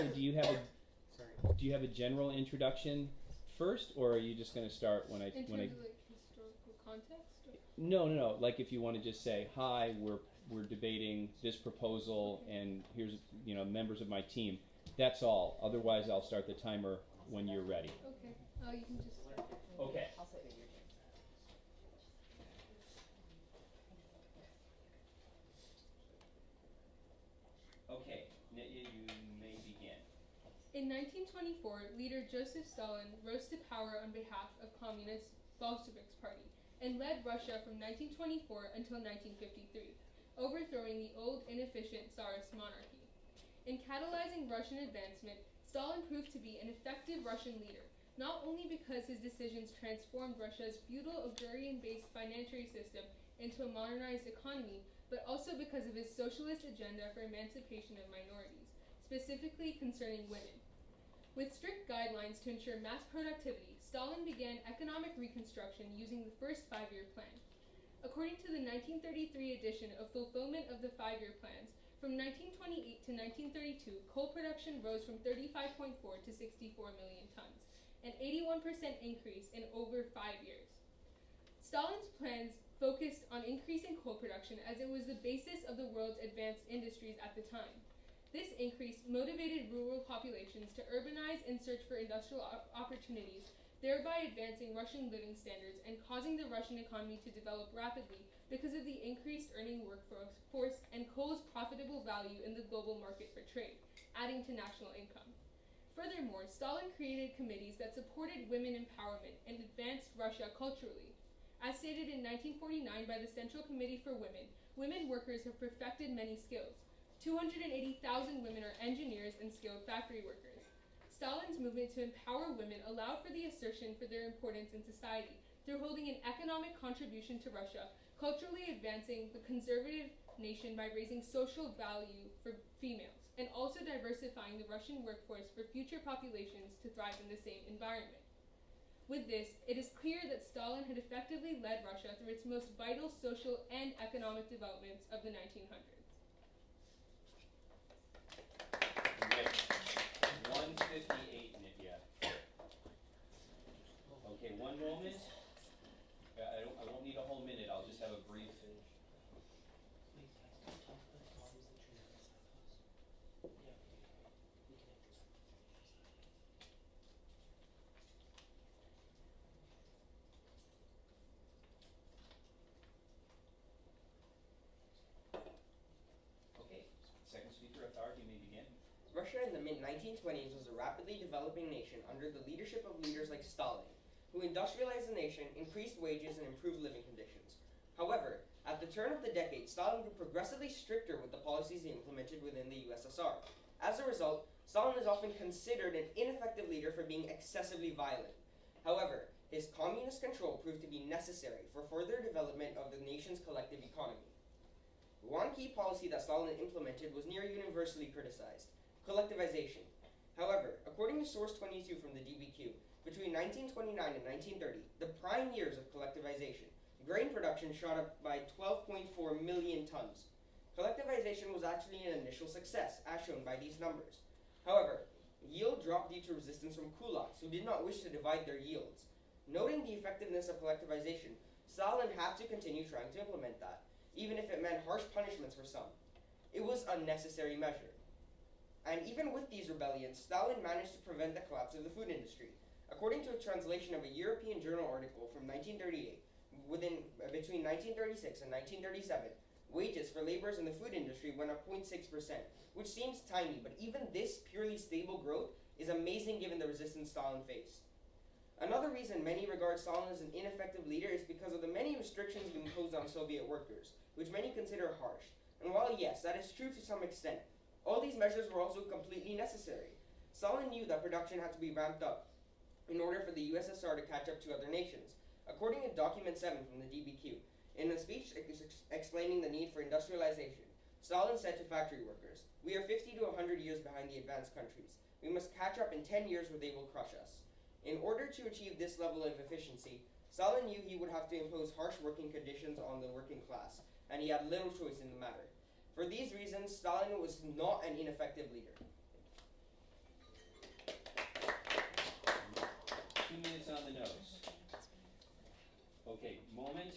So do you have Sorry. do you have a general introduction first, or are you just going to start when I In when I? terms of like historical context? Or? No. Like if you want to just say, "Hi, we're debating this proposal, and here's members of my team." That's all. Otherwise, I'll start the timer when you're ready. Okay. You can just start. Okay. Okay, you may begin. In 1924, leader Joseph Stalin rose to power on behalf of Communist Bolsheviks Party and led Russia from 1924 until 1953, overthrowing the old, inefficient Tsarist monarchy. In catalyzing Russian advancement, Stalin proved to be an effective Russian leader, not only because his decisions transformed Russia's feudal agrarian-based financial system into a modernized economy, but also because of his socialist agenda for emancipation of minorities, specifically concerning women. With strict guidelines to ensure mass productivity, Stalin began economic reconstruction using the first five-year plan. According to the 1933 edition of Fulfillment of the Five-Year Plans, from 1928 to 1932, coal production rose from 35.4 to 64 million tons, an 81% increase in over 5 years. Stalin's plans focused on increasing coal production as it was the basis of the world's advanced industries at the time. This increase motivated rural populations to urbanize in search for industrial opportunities, thereby advancing Russian living standards and causing the Russian economy to develop rapidly because of the increased earning workforce and coal's profitable value in the global market for trade, adding to national income. Furthermore, Stalin created committees that supported women empowerment and advanced Russia culturally. As stated in 1949 by the Central Committee for Women, women workers have perfected many skills. 280,000 women are engineers and skilled factory workers. Stalin's movement to empower women allowed for the assertion for their importance in society through holding an economic contribution to Russia, culturally advancing the conservative nation by raising social value for females, and also diversifying the Russian workforce for future populations to thrive in the same environment. With this, it is clear that Stalin had effectively led Russia through its most vital social and economic developments of the 1900s. 158, Nitya. Okay, one moment. I won't need a whole minute. I'll just have a brief. Okay, second speaker, Athar, you may begin. Russia in the mid-1920s was a rapidly developing nation under the leadership of leaders like Stalin, who industrialized the nation, increased wages, and improved living conditions. However, at the turn of the decade, Stalin grew progressively stricter with the policies he implemented within the USSR. As a result, Stalin is often considered an ineffective leader for being excessively violent. However, his communist control proved to be necessary for further development of the nation's collective economy. One key policy that Stalin implemented was near universally criticized: collectivization. However, according to Source 22 from the DBQ, between 1929 and 1930, the prime years of collectivization, grain production shot up by 12.4 million tons. Collectivization was actually an initial success, as shown by these numbers. However, yield dropped due to resistance from kulaks, who did not wish to divide their yields. Noting the effectiveness of collectivization, Stalin had to continue trying to implement that, even if it meant harsh punishments for some. It was a necessary measure. And even with these rebellions, Stalin managed to prevent the collapse of the food industry. According to a translation of a European journal article from 1938, between 1936 and 1937, wages for laborers in the food industry went up 0.6%, which seems tiny, but even this purely stable growth is amazing given the resistance Stalin faced. Another reason many regard Stalin as an ineffective leader is because of the many restrictions imposed on Soviet workers, which many consider harsh. And while yes, that is true to some extent, all these measures were also completely necessary. Stalin knew that production had to be ramped up in order for the USSR to catch up to other nations. According to Document 7 from the DBQ, in a speech explaining the need for industrialization, Stalin said to factory workers, "We are 50 to 100 years behind the advanced countries. We must catch up in 10 years or they will crush us." In order to achieve this level of efficiency, Stalin knew he would have to impose harsh working conditions on the working class, and he had little choice in the matter. For these reasons, Stalin was not an ineffective leader. 2 minutes on the nose. Okay, moment.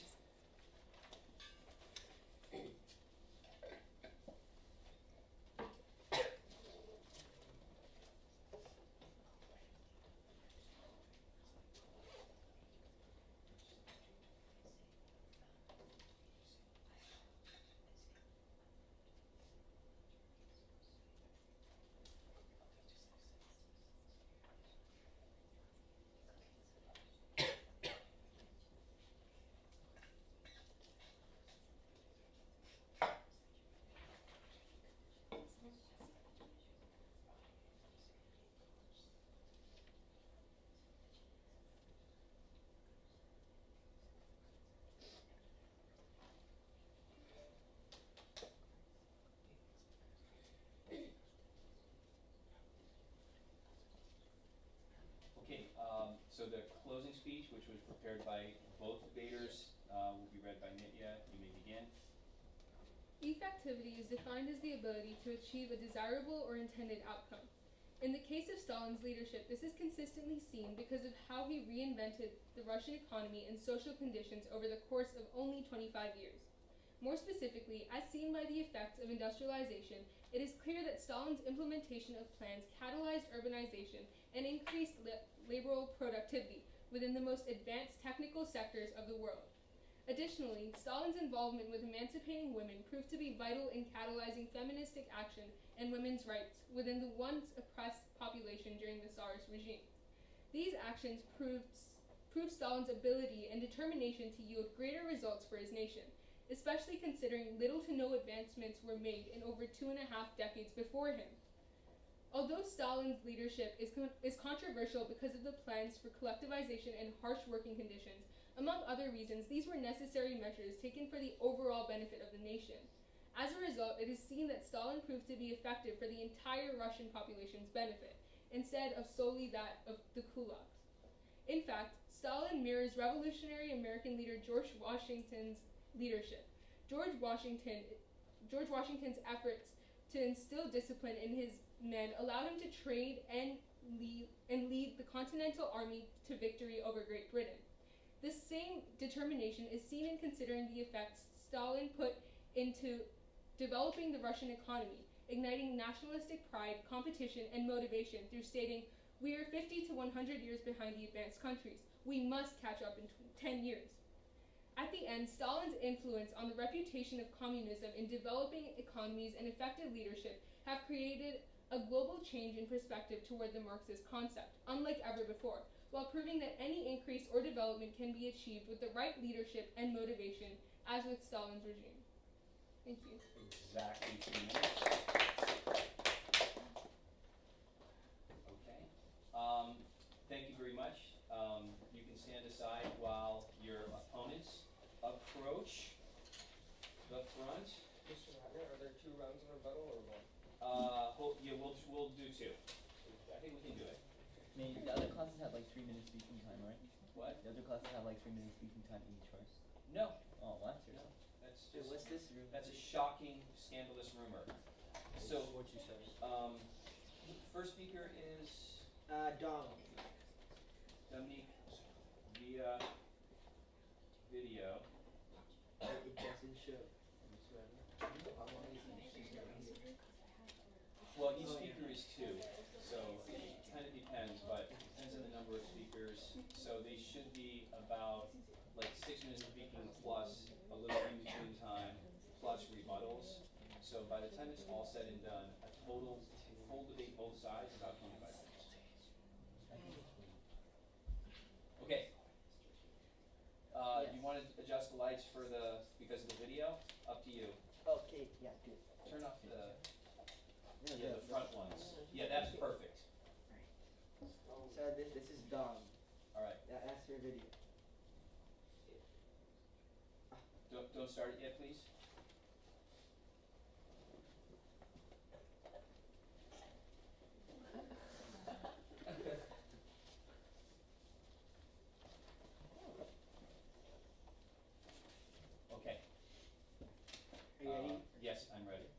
Okay, so the closing speech, which was prepared by both debaters, will be read by Nitya. You may begin. Effectivity is defined as the ability to achieve a desirable or intended outcome. In the case of Stalin's leadership, this is consistently seen because of how he reinvented the Russian economy and social conditions over the course of only 25 years. More specifically, as seen by the effects of industrialization, it is clear that Stalin's implementation of plans catalyzed urbanization and increased laboral productivity within the most advanced technical sectors of the world. Additionally, Stalin's involvement with emancipating women proved to be vital in catalyzing feministic action and women's rights within the once oppressed population during the Tsarist regime. These actions proved Stalin's ability and determination to yield greater results for his nation, especially considering little to no advancements were made in over 2.5 decades before him. Although Stalin's leadership is controversial because of the plans for collectivization and harsh working conditions, among other reasons, these were necessary measures taken for the overall benefit of the nation. As a result, it is seen that Stalin proved to be effective for the entire Russian population's benefit, instead of solely that of the kulaks. In fact, Stalin mirrors revolutionary American leader George Washington's leadership. George Washington's efforts to instill discipline in his men allowed him to train and lead the Continental Army to victory over Great Britain. This same determination is seen in considering the effects Stalin put into developing the Russian economy, igniting nationalistic pride, competition, and motivation through stating, "We are 50 to 100 years behind the advanced countries. We must catch up in 10 years." At the end, Stalin's influence on the reputation of communism in developing economies and effective leadership have created a global change in perspective toward the Marxist concept, unlike ever before, while proving that any increase or development can be achieved with the right leadership and motivation, as with Stalin's regime. Thank you. Exactly 2 minutes. Okay. Thank you very much. You can stand aside while your opponents approach the front. Mr. Ratner, are there 2 rounds of rebuttal or 1? Yeah, we'll do 2. I think we can do it. I mean, the other classes have like 3 minutes speaking time, right? What? The other classes have like 3 minutes speaking time each, right? No. Oh, what? No. That's Dude, just what's this room? that's a shocking, scandalous rumor. So, What you said. first speaker is Dom. Dominique via video. It doesn't show. Well, each speaker is 2, so it kind of depends, but it depends on the number of speakers. So they should be about like 6 minutes of speaking plus a little in between time plus rebuttals. So by the time it's all said and done, a total full debate both sides about 25 minutes. Okay. Yes. You want to adjust the lights for because of the video? Up to you. Okay, yeah, good. Turn off the front ones. Yeah, that's perfect. So this is Dom. All right. That's your video. Don't start it yet, please. Okay. Are you ready? Yes, I'm ready.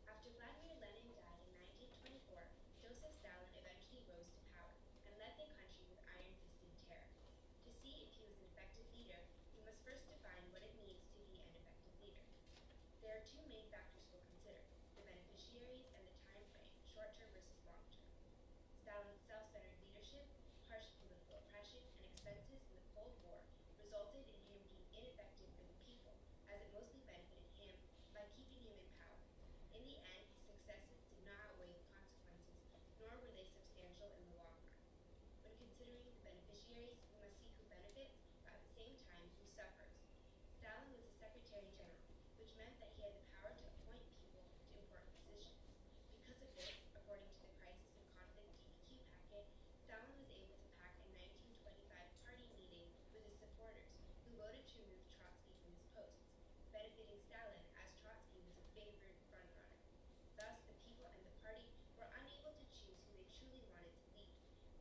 After Vladimir Lenin died in 1924, Joseph Stalin eventually rose to power and led the country with first define what it means to be an effective leader. There are two main factors we'll consider: the beneficiaries and the time frame, short-term versus long-term. Stalin's self-centered leadership, harsh political oppression, and expenses in the Cold War resulted in him being ineffective for the people, as it mostly benefited him by keeping him in power. In the end, his successes did not outweigh the consequences, nor were they substantial in the long run. When considering the beneficiaries, we must see who benefits, but at the same time, who suffers. Stalin was a secretary general, which meant that he had the power to appoint people to important positions. Because of this, according to the Crisis and Conflict DBQ packet, Stalin was able to pack a 1925 party meeting with his supporters, who voted to remove Trotsky from his posts, benefiting Stalin as Trotsky was a favored frontrunner. Thus, the people and the party were unable to choose who they truly wanted to lead,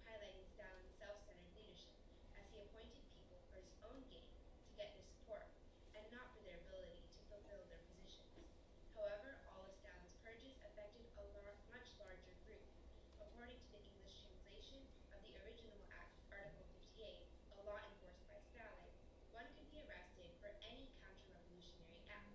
highlighting Stalin's self-centered leadership, as he appointed people for his own gain to get their support, and not for their ability to fulfill their positions. However, all of Stalin's purges affected a much larger group. According to the English translation of the original act, Article 58, a law enforced by Stalin, one could be arrested for any counter-revolutionary act.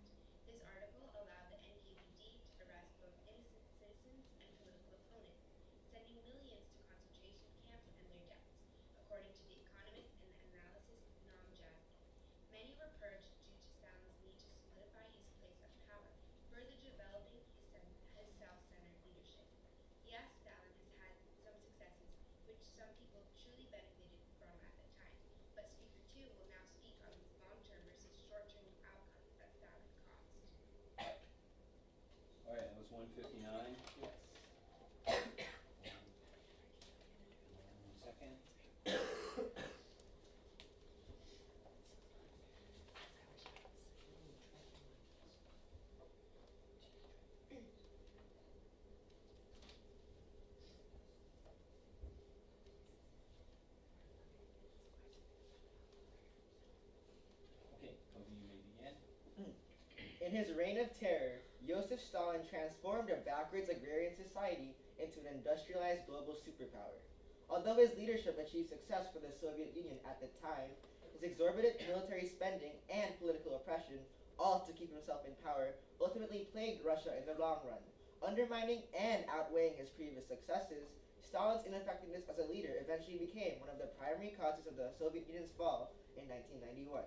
This article allowed the NKVD to arrest both innocent citizens and political opponents, sending millions to concentration camps and their deaths, according to The Economist and the analysis of Noam Chomsky. Many were purged due to Stalin's need to solidify his place of power, further developing his self-centered leadership. Yes, Stalin has had some successes, which some people truly benefited from at the time, but Speaker 2 will now speak on these long-term versus short-term outcomes that Stalin caused. Alright, that was 159. Yes. One second. Okay, Kobe, you may begin. In his reign of terror, Joseph Stalin transformed a backwards agrarian society into an industrialized global superpower. Although his leadership achieved success for the Soviet Union at the time, his exorbitant military spending and political oppression, all to keep himself in power, ultimately plagued Russia in the long run. Undermining and outweighing his previous successes, Stalin's ineffectiveness as a leader eventually became one of the primary causes of the Soviet Union's fall in 1991.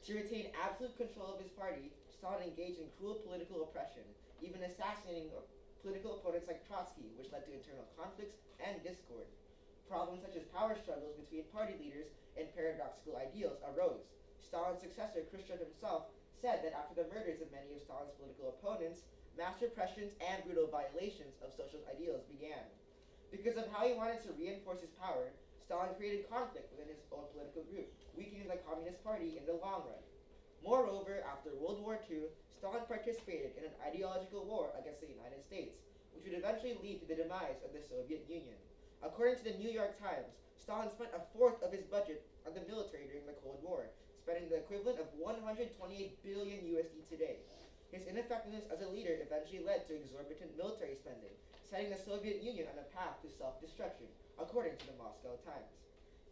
To retain absolute control of his party, Stalin engaged in cruel political oppression, even assassinating political opponents like Trotsky, which led to internal conflicts and discord. Problems such as power struggles between party leaders and paradoxical ideals arose. Stalin's successor, Khrushchev himself, said that after the murders of many of Stalin's political opponents, mass repressions and brutal violations of social ideals began. Because of how he wanted to reinforce his power, Stalin created conflict within his own political group, weakening the Communist Party in the long run. Moreover, after World War II, Stalin participated in an ideological war against the United States, which would eventually lead to the demise of the Soviet Union. According to the New York Times, Stalin spent a fourth of his budget on the military during the Cold War, spending the equivalent of 128 billion USD today. His ineffectiveness as a leader eventually led to exorbitant military spending, setting the Soviet Union on a path to self-destruction, according to the Moscow Times.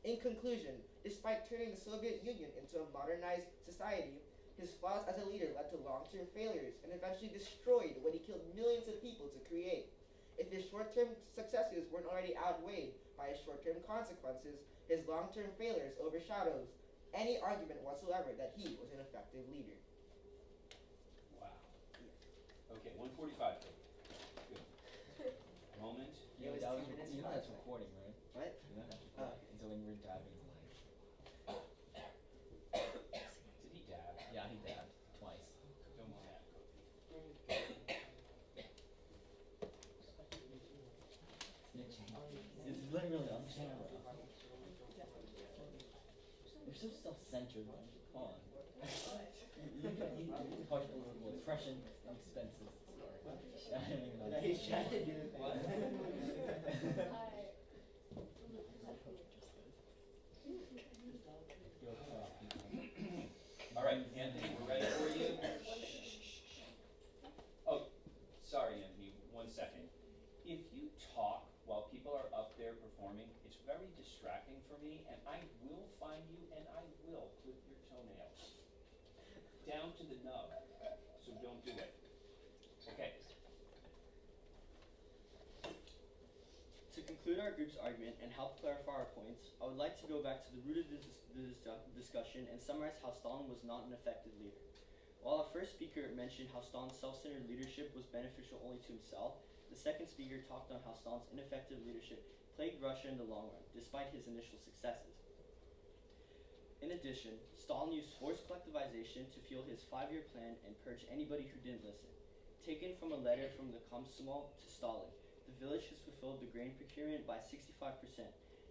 In conclusion, despite turning the Soviet Union into a modernized society, his flaws as a leader led to long-term failures and eventually destroyed what he killed millions of people to create. If his short-term successes weren't already outweighed by his short-term consequences, his long-term failures overshadows any argument whatsoever that he was an effective leader. Wow. Okay, 145. Good. Moment. You know, It was that 2 was, minutes you know flat. that's recording, right? What? You know that's recording. And so when you were dabbing. Did he dab? Yeah, he dabbed twice. Don't dab, Kobe. Snitching. It's literally on camera. You're so self-centered, man. Come on. You talk political oppression and expenses. Yeah, I don't even know. No, he's trying to do it. What? All right, Anthony, we're ready for you. Oh, sorry, Anthony, 1 second. If you talk while people are up there performing, it's very distracting for me, and I will find you and I will clip your toenails. of. So don't do it. Okay. To conclude our group's argument and help clarify our points, I would like to go back to the root of the discussion and summarize how Stalin was not an effective leader. While our first speaker mentioned how Stalin's self-centered leadership was beneficial only to himself, the second speaker talked on how Stalin's ineffective leadership plagued Russia in the long run, despite his initial successes. In addition, Stalin used forced collectivization to fuel his 5-year plan and purge anybody who didn't listen. Taken from a letter from the Komsomol to Stalin, the village has fulfilled the grain procurement by 65%.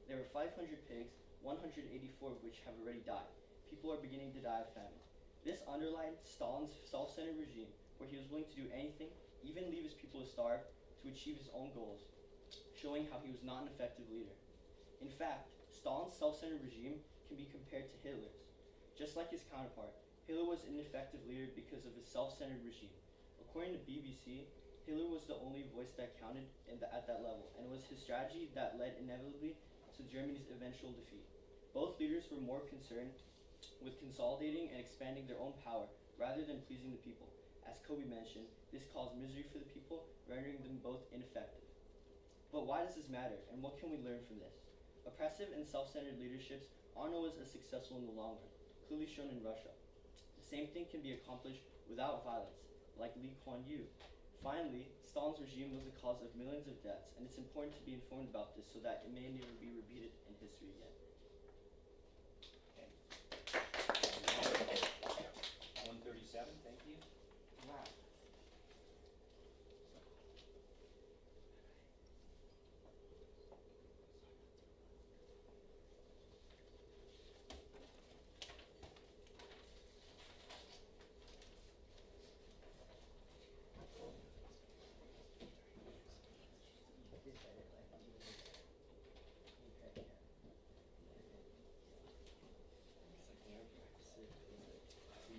There were 500 pigs, 184 of which have already died. People are beginning to die of famine. This underlined Stalin's self-centered regime, where he was willing to do anything, even leave his people to starve, to achieve his own goals, showing how he was not an effective leader. In fact, Stalin's self-centered regime can be compared to Hitler's. Just like his counterpart, Hitler was an ineffective leader because of his self-centered regime. According to BBC, Hitler was the only voice that counted at that level, and it was his strategy that led inevitably to Germany's eventual defeat. Both leaders were more concerned with consolidating and expanding their own power rather than pleasing the people. As Kobe mentioned, this caused misery for the people, rendering them both ineffective. But why does this matter, and what can we learn from this? Oppressive and self-centered leaderships aren't always as successful in the long run, clearly shown in Russia. The same thing can be accomplished without violence, like Lee Kuan Yew. Finally, Stalin's regime was the cause of millions of deaths, and it's important to be informed about this so that it may never be repeated in history again. 137, thank you. Wow.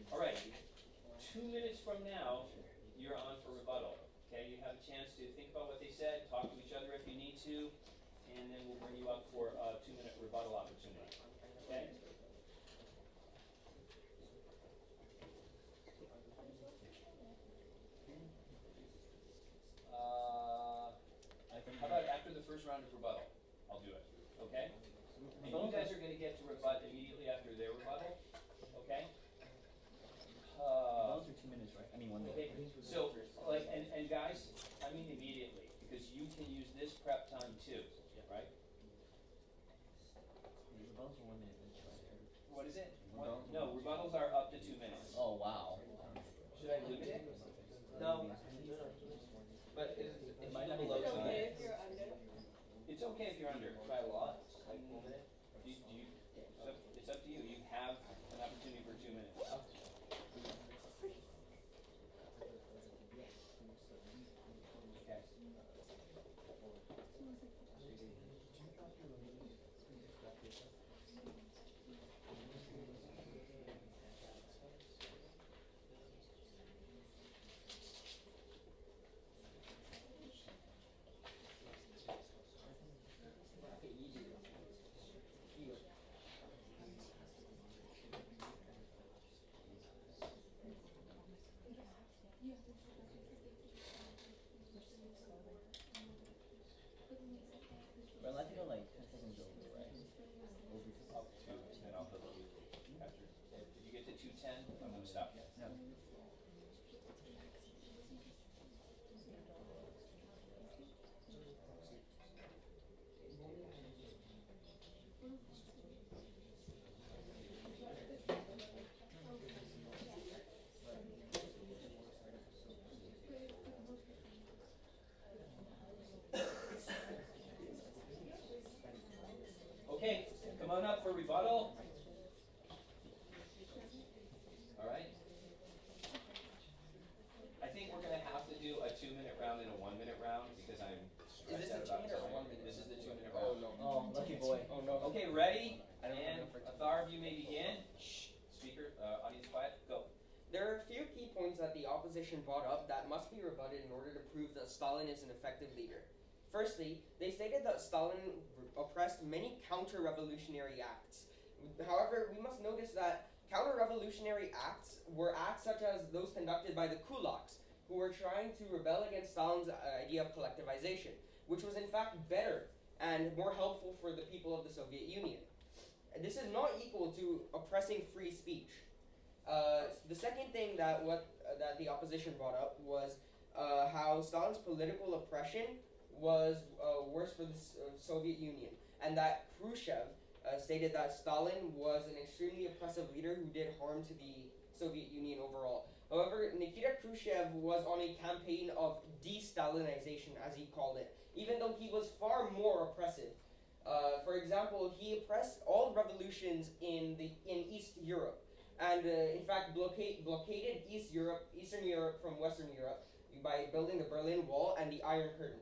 All right, 2 minutes from now, you're on for rebuttal. Okay, you have a chance to think about what they said, talk to each other if you need to, and then we'll bring you up for a 2-minute rebuttal opportunity. Okay? How about after the first round of rebuttal? I'll do it. Okay? And you guys are going to get to rebut immediately after their rebuttal. Okay? Those are 2 minutes, right? I mean, 1 minute. Okay, so, like, and guys, I mean immediately, because you can use this prep time too, right? Rebuttals are 1 minute each, right? What is it? Rebuttals? No, rebuttals are up to 2 minutes. Oh, wow. Should I limit it? No. But it's might not be below that 2 high. minutes. It's okay if you're under. By a lot, like 1 minute. It's up to you. You have an opportunity for 2 minutes. Okay. But I'd like to go like 10 seconds over, right? Over. Up to, and I'll hit you after. If you get to 2:10, I'm gonna stop you. No. Okay, come on up for rebuttal. All right. I think we're gonna have to do a 2-minute round and a 1-minute round because I'm Is this stressed a out 2 minute or about 1 time. minute? This is the 2-minute Oh round. no. Oh, lucky boy. Oh no. Okay, ready? I don't And know for Athar, you may begin. Shh. Speaker, audience quiet. Go. There are a few key points that the opposition brought up that must be rebutted in order to prove that Stalin is an effective leader. Firstly, they stated that Stalin oppressed many counter-revolutionary acts. However, we must notice that Counter-revolutionary acts were acts such as those conducted by the kulaks, who were trying to rebel against Stalin's idea of collectivization, which was in fact better and more helpful for the people of the Soviet Union. This is not equal to oppressing free speech. The second thing that the opposition brought up was how Stalin's political oppression was worse for the Soviet Union, and that Khrushchev stated that Stalin was an extremely oppressive leader who did harm to the Soviet Union overall. However, Nikita Khrushchev was on a campaign of de-Stalinization, as he called it, even though he was far more oppressive. For example, he oppressed all revolutions in East Europe, and in fact blockaded Eastern Europe from Western Europe by building the Berlin Wall and the Iron Curtain.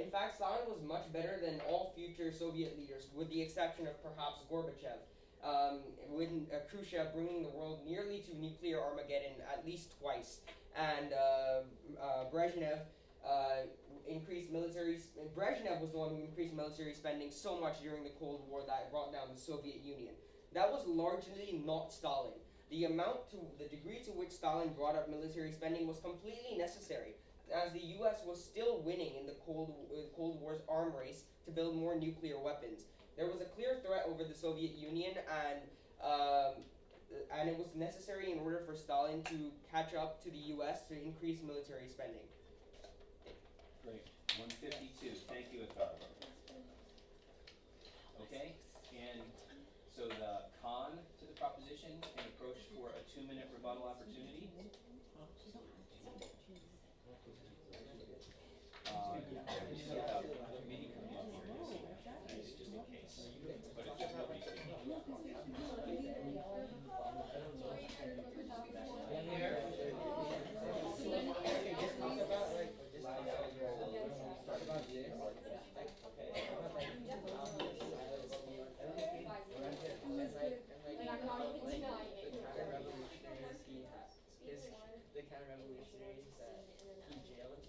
In fact, Stalin was much better than all future Soviet leaders, with the exception of perhaps Gorbachev, with Khrushchev bringing the world nearly to nuclear Armageddon at least twice, and Brezhnev Brezhnev was the one who increased military spending so much during the Cold War that brought down the Soviet Union. That was largely not Stalin. The degree to which Stalin brought up military spending was completely necessary, as the U.S. was still winning in the Cold War's arm race to build more nuclear weapons. There was a clear threat over the Soviet Union, and it was necessary in order for Stalin to catch up to the U.S. to increase military spending. Great. 152. Thank you, Athar. Okay, and so the con to the proposition can approach for a 2-minute rebuttal opportunity. Maybe come in here and see that, just in case. But if there's nobody speaking. The counter-revolutionaries that he jailed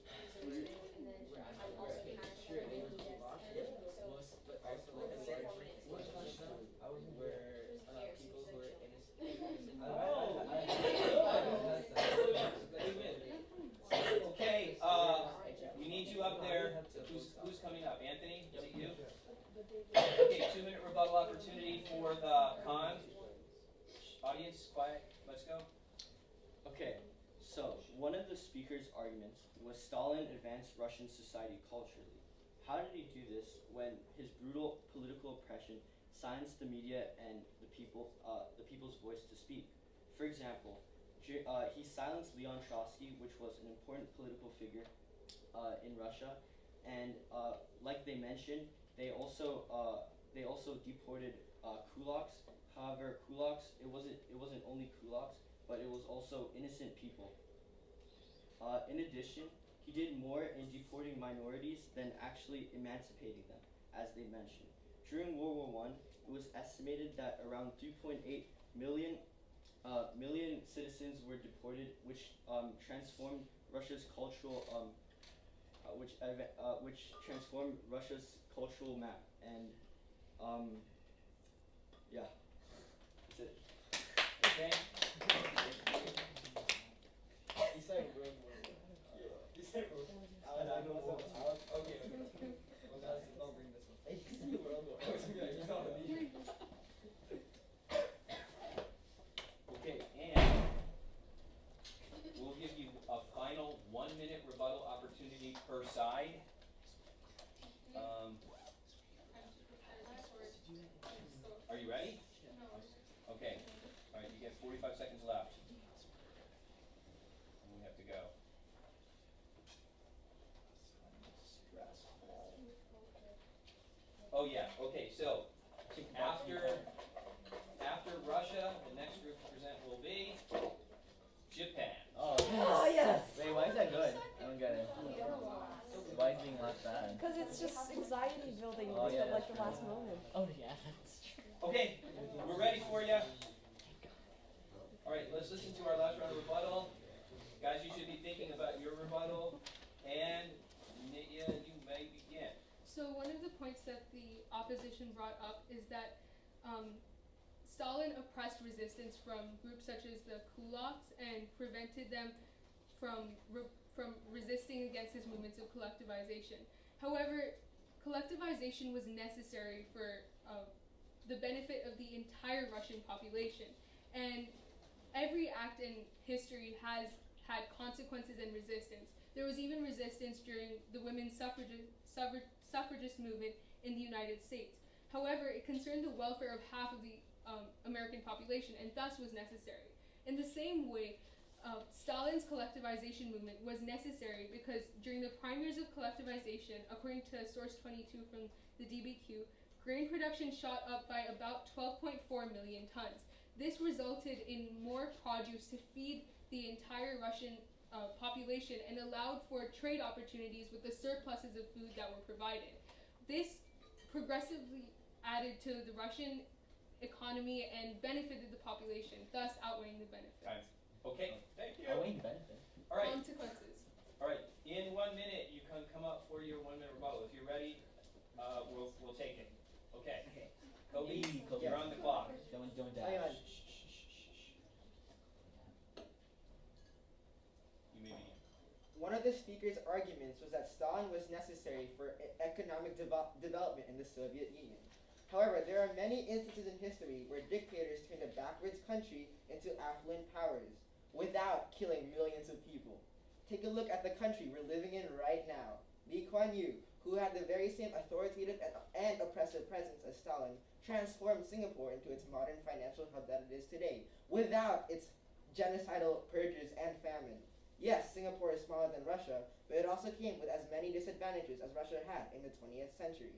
sure they were lost, but also like a large portion of them were people who were innocent. Okay, we need you up there. Who's coming up? Anthony, is it you? Okay, 2-minute rebuttal opportunity for the con. Audience, quiet, let's go. Okay, so one of the speaker's arguments was Stalin advanced Russian society culturally. How did he do this when his brutal political oppression silenced the media and the people's voice to speak? For example, he silenced Leon Trotsky, which was an important political figure in Russia, and like they mentioned, they also deported kulaks. However, kulaks, it wasn't only kulaks, but it was also innocent people. In addition, he did more in deporting minorities than actually emancipating them, as they mentioned. During World War I, it was estimated that around 3.8 million citizens were deported, which transformed Russia's cultural map. And yeah, that's it. Okay. He said World War I. He said World War I. Okay. Don't bring this one. He said World War I. Okay, and we'll give you a final 1-minute rebuttal opportunity per side. Are you ready? Okay. All right, you get 45 seconds left. And we have to go. Oh yeah, okay, so after Russia, the next group to present will be Japan. Oh yes. Wait, why is that good? I don't get it. Why is being left bad? Because it's just anxiety building Oh, yeah, at like that's the true. last moment. Oh yeah, that's true. Okay, we're ready for you. All right, let's listen to our last round of rebuttal. Guys, you should be thinking about your rebuttal. And Nitya, you may begin. So one of the points that the opposition brought up is that Stalin oppressed resistance from groups such as the kulaks and prevented them from resisting against his movements of collectivization. However, collectivization was necessary for the benefit of the entire Russian population, and every act in history has had consequences and resistance. There was even resistance during the women's suffragist movement in the United States. However, it concerned the welfare of half of the American population and thus was necessary. In the same way, Stalin's collectivization movement was necessary because during the prime years of collectivization, according to source 22 from the DBQ, grain production shot up by about 12.4 million tons. This resulted in more produce to feed the entire Russian population and allowed for trade opportunities with the surpluses of food that were provided. This progressively added to the Russian economy and benefited the population, thus outweighing the benefits. Time. Okay, thank you. Outweighing benefit. All right, Consequences. all right. In 1 minute, you can come up for your 1 minute rebuttal. If you're ready, we'll take it. Okay. Okay. Kobe, Kobe. you're on the clock. Don't Hang on. dash. You may begin. One of the speaker's arguments was that Stalin was necessary for economic development in the Soviet Union. However, there are many instances in history where dictators turned a backwards country into affluent powers without killing millions of people. Take a look at the country we're living in right now. Lee Kuan Yew, who had the very same authoritative and oppressive presence as Stalin, transformed Singapore into its modern financial hub that it is today, without its genocidal purges and famine. Yes, Singapore is smaller than Russia, but it also came with as many disadvantages as Russia had in the 20th century.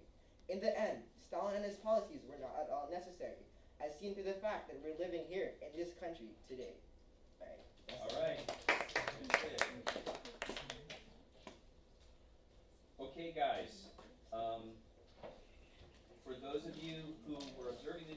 In the end, Stalin and his policies were not at all necessary, as seen through the fact that we're living here in this country today. All right. Okay, guys. For those of you who were observing the